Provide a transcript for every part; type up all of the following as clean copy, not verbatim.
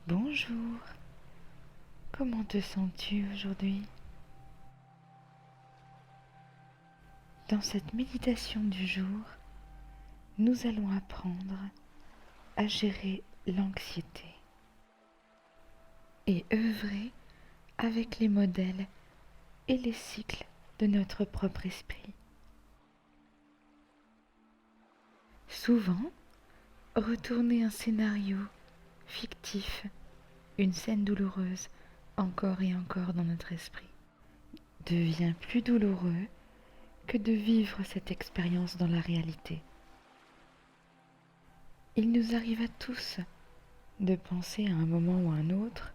Bonjour, comment te sens-tu aujourd'hui? Dans cette méditation du jour, nous allons apprendre à gérer l'anxiété et œuvrer avec les modèles et les cycles de notre propre esprit. Souvent, retourner un scénario fictif, une scène douloureuse, encore et encore dans notre esprit, devient plus douloureux que de vivre cette expérience dans la réalité. Il nous arrive à tous de penser à un moment ou à un autre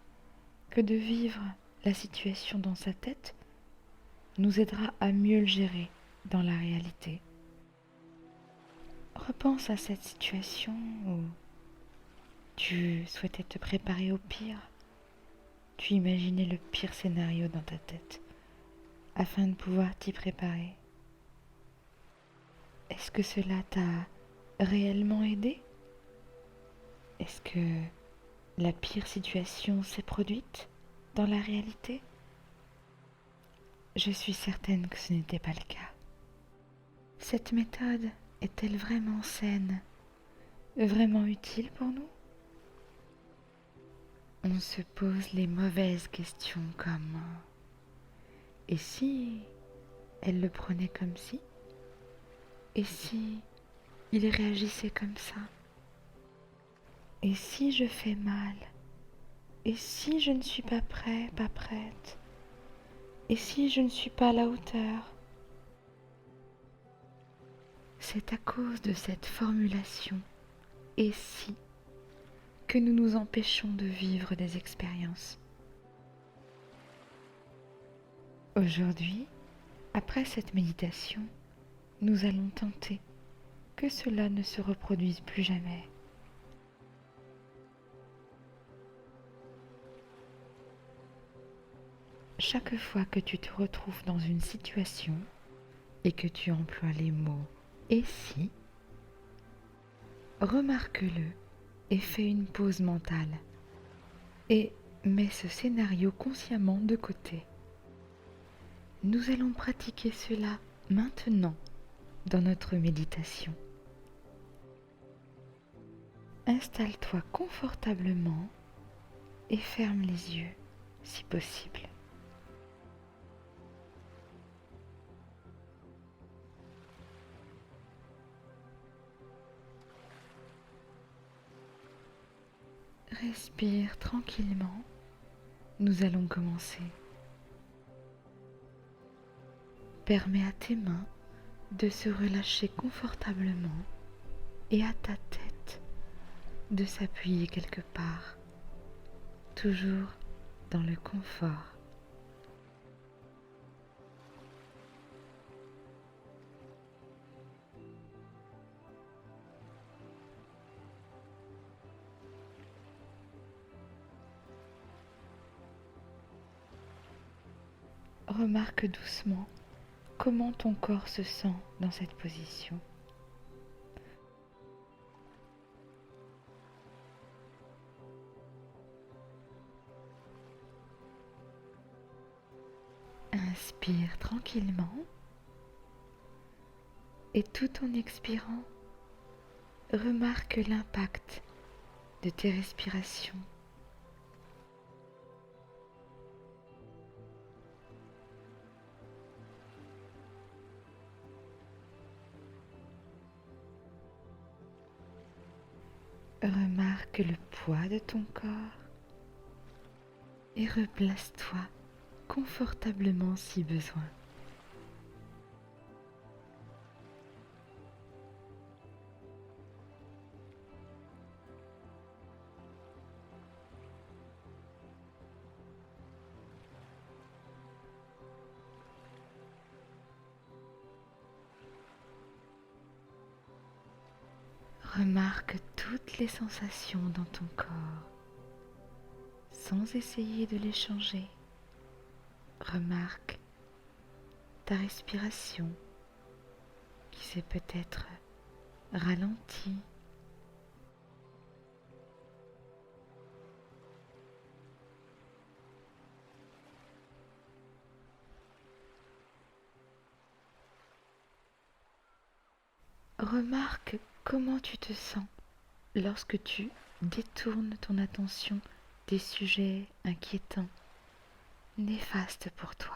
que de vivre la situation dans sa tête nous aidera à mieux le gérer dans la réalité. Repense à cette situation où tu souhaitais te préparer au pire, tu imaginais le pire scénario dans ta tête afin de pouvoir t'y préparer. Est-ce que cela t'a réellement aidé? Est-ce que la pire situation s'est produite dans la réalité? Je suis certaine que ce n'était pas le cas. Cette méthode est-elle vraiment saine, vraiment utile pour nous? On se pose les mauvaises questions comme et si elle le prenait comme si? Et si il réagissait comme ça? Et si je fais mal? Et si je ne suis pas prêt, pas prête? Et si je ne suis pas à la hauteur? C'est à cause de cette formulation « et si » que nous nous empêchons de vivre des expériences. Aujourd'hui, après cette méditation, nous allons tenter que cela ne se reproduise plus jamais. Chaque fois que tu te retrouves dans une situation et que tu emploies les mots « et si », remarque-le et fais une pause mentale et mets ce scénario consciemment de côté. Nous allons pratiquer cela maintenant dans notre méditation. Installe-toi confortablement et ferme les yeux si possible. Respire tranquillement. Nous allons commencer. Permets à tes mains de se relâcher confortablement et à ta tête de s'appuyer quelque part, toujours dans le confort. Remarque doucement comment ton corps se sent dans cette position. Inspire tranquillement et tout en expirant, remarque l'impact de tes respirations. Remarque le poids de ton corps et replace-toi confortablement si besoin. Remarque toutes les sensations dans ton corps sans essayer de les changer. Remarque ta respiration qui s'est peut-être ralentie. Remarque comment tu te sens lorsque tu détournes ton attention des sujets inquiétants, néfastes pour toi.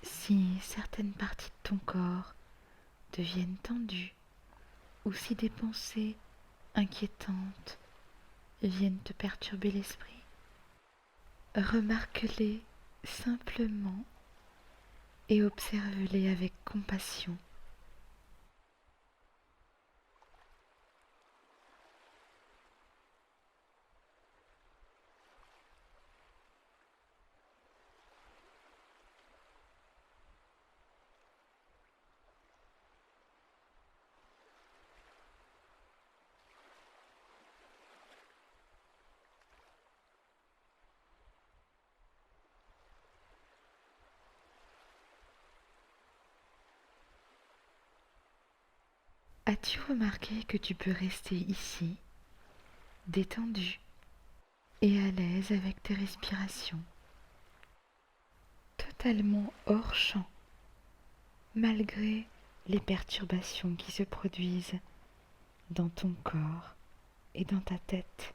Si certaines parties de ton corps deviennent tendues ou si des pensées inquiétantes viennent te perturber l'esprit, remarque-les simplement et observe-les avec compassion. As-tu remarqué que tu peux rester ici, détendu et à l'aise avec tes respirations, totalement hors champ, malgré les perturbations qui se produisent dans ton corps et dans ta tête?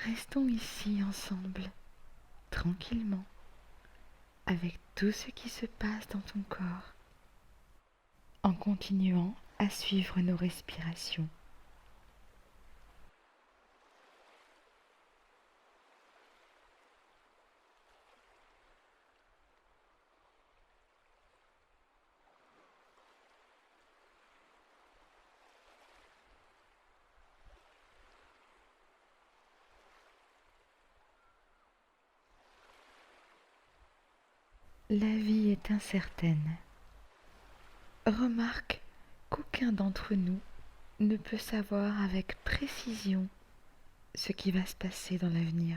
Restons ici ensemble, tranquillement, avec tout ce qui se passe dans ton corps, en continuant à suivre nos respirations. La vie est incertaine. Remarque qu'aucun d'entre nous ne peut savoir avec précision ce qui va se passer dans l'avenir.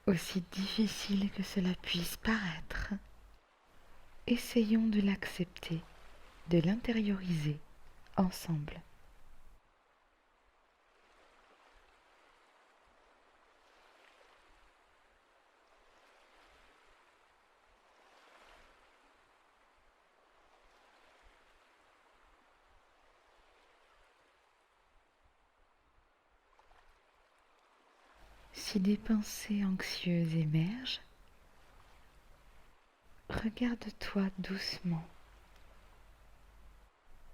Aussi difficile que cela puisse paraître, essayons de l'accepter, de l'intérioriser ensemble. Si des pensées anxieuses émergent, regarde-toi doucement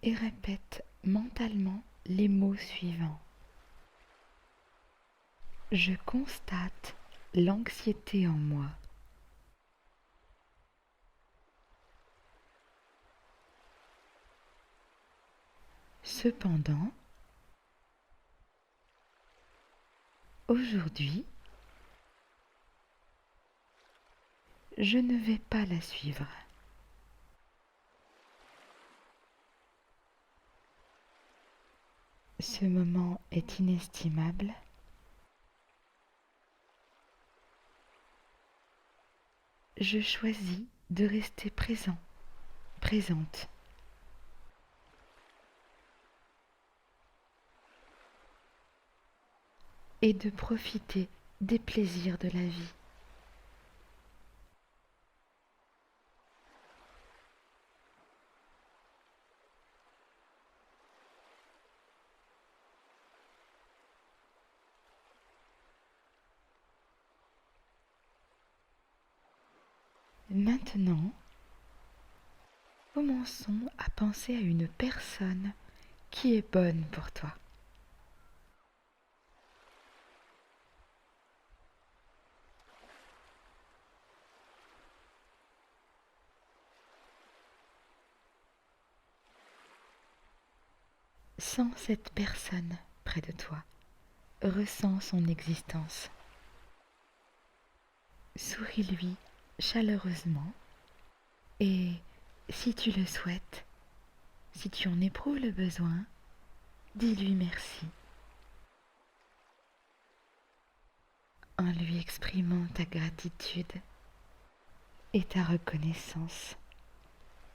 et répète mentalement les mots suivants. Je constate l'anxiété en moi. Cependant, aujourd'hui, je ne vais pas la suivre. Ce moment est inestimable. Je choisis de rester présent, présente. Et de profiter des plaisirs de la vie. Maintenant, commençons à penser à une personne qui est bonne pour toi. Sens cette personne près de toi. Ressens son existence. Souris-lui chaleureusement Et si tu le souhaites, si tu en éprouves le besoin, dis-lui merci en lui exprimant ta gratitude et ta reconnaissance,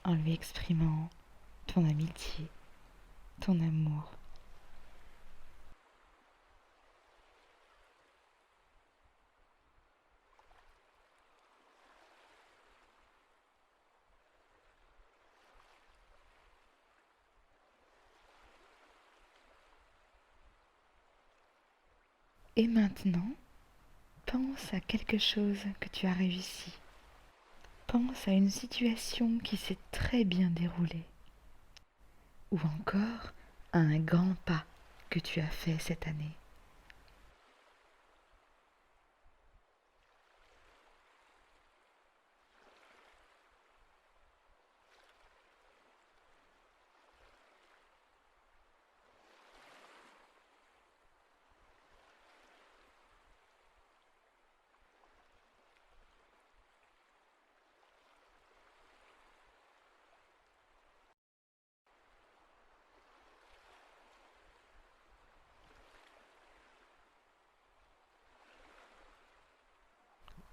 en lui exprimant ton amitié, ton amour. Et maintenant, pense à quelque chose que tu as réussi. Pense à une situation qui s'est très bien déroulée. Ou encore à un grand pas que tu as fait cette année.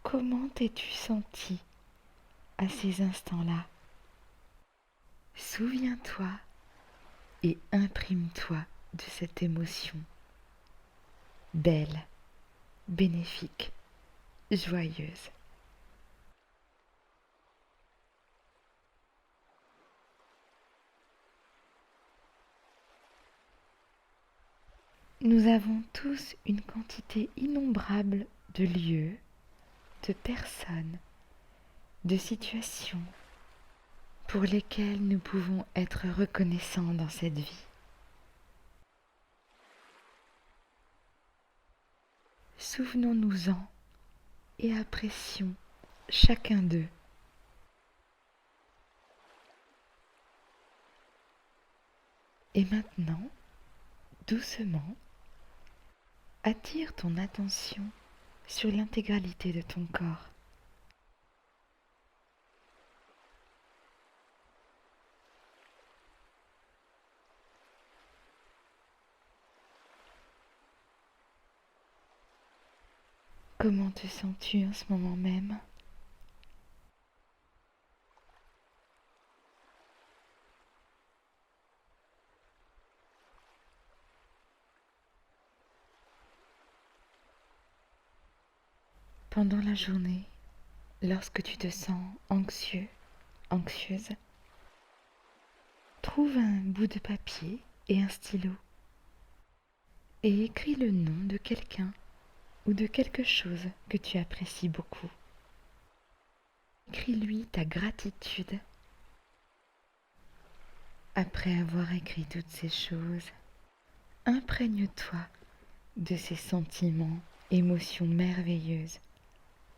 Comment t'es-tu senti à ces instants-là? Souviens-toi et imprime-toi de cette émotion belle, bénéfique, joyeuse. Nous avons tous une quantité innombrable de lieux, de personnes, de situations pour lesquelles nous pouvons être reconnaissants dans cette vie. Souvenons-nous-en et apprécions chacun d'eux. Et maintenant, doucement, attire ton attention sur l'intégralité de ton corps. Comment te sens-tu en ce moment même? Pendant la journée, lorsque tu te sens anxieux, anxieuse, trouve un bout de papier et un stylo et écris le nom de quelqu'un ou de quelque chose que tu apprécies beaucoup. Écris-lui ta gratitude. Après avoir écrit toutes ces choses, imprègne-toi de ces sentiments, émotions merveilleuses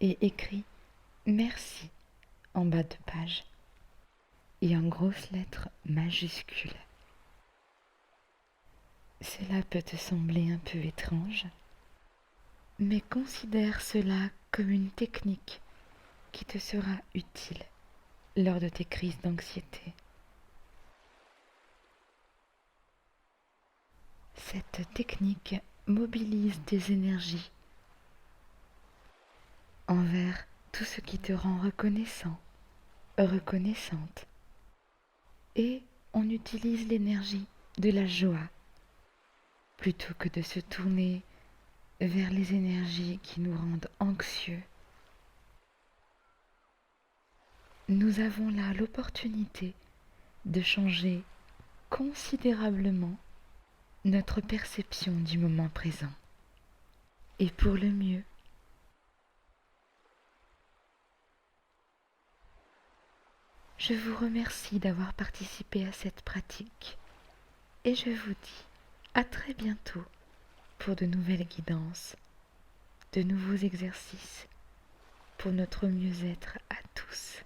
et écris merci en bas de page et en grosses lettres majuscules. Cela peut te sembler un peu étrange, mais considère cela comme une technique qui te sera utile lors de tes crises d'anxiété. Cette technique mobilise des énergies envers tout ce qui te rend reconnaissant, reconnaissante. Et on utilise l'énergie de la joie plutôt que de se tourner vers les énergies qui nous rendent anxieux. Nous avons là l'opportunité de changer considérablement notre perception du moment présent. Et pour le mieux. Je vous remercie d'avoir participé à cette pratique et je vous dis à très bientôt pour de nouvelles guidances, de nouveaux exercices pour notre mieux-être à tous.